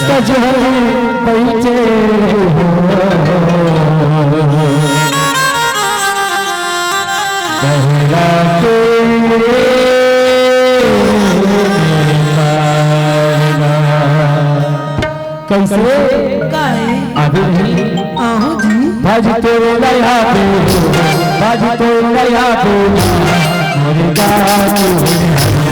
सजो बैठे कहला के कैसे अभी भज तेरे लया पे भज तेरे लया पे मेरे गाँव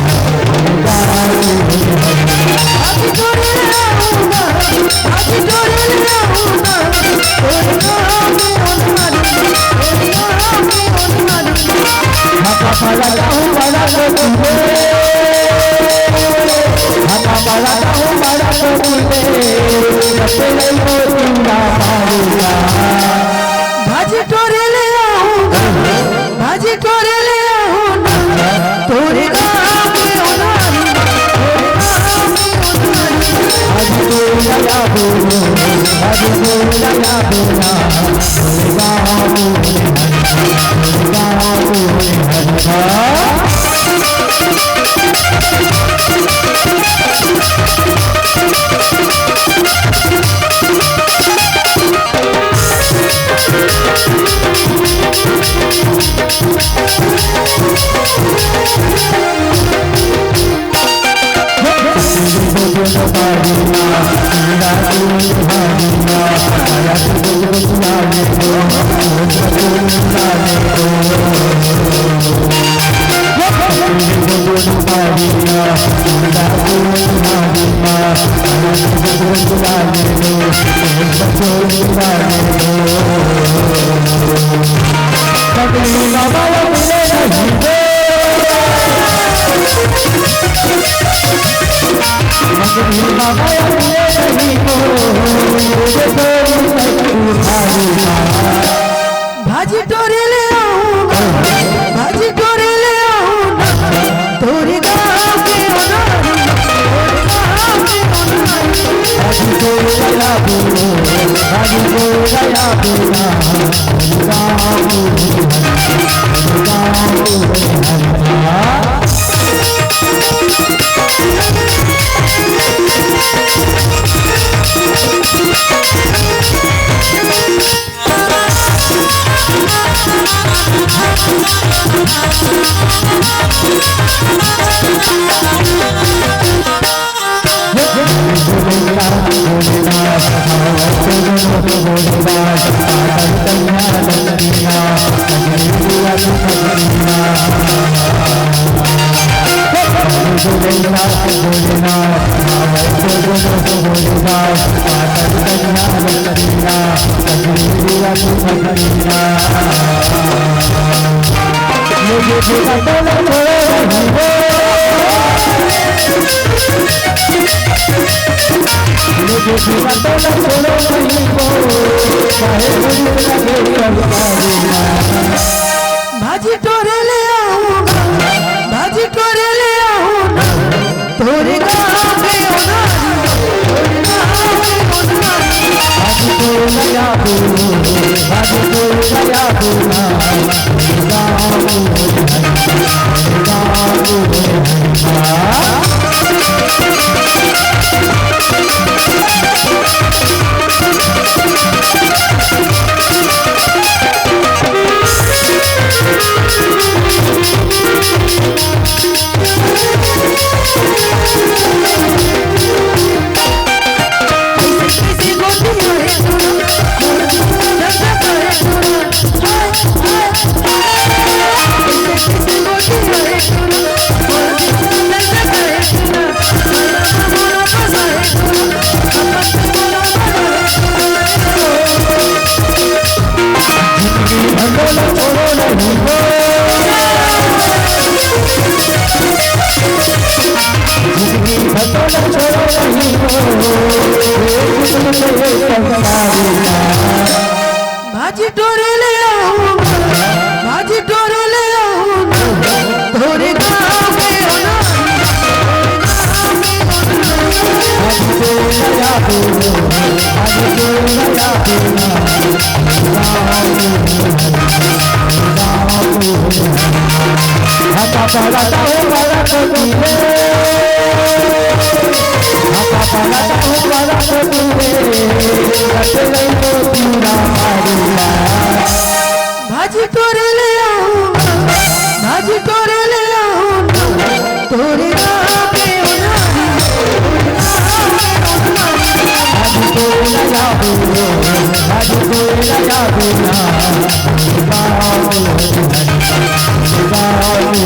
भाजी टोरे ले भाजी टोरे ले तोरे गाँव में ओनारी भाजी टोरे लया बोलो भाजी टोरे लया बोला भाजी टोरे ले भाजी टोरे ले तोरे गाँव में ओनारी भाजी टोरे लया बोलो भाजी टोरे लया बोला भाजी टोरे ले भाजी टोरे ले तोरे गाँव में ओनारी भाजी टोरे लया बोलो भाजी टोरे लया बोला भाजी टोरे ले भाजी टोरे ले तोरे गाँव में ओनारी भाजी टोरे लया बोलो आज कोई नया बोला आता पलाता हो वाला कोतीरे आता पलाता हो वाला कोतीरे रटले को पूरा मारूला भाजी तोरे ले आऊंगा भाजी तोरे ले आऊंगा तोरे नामे उनारी आज कोई नया बोलो आज कोई नया बोला बाबू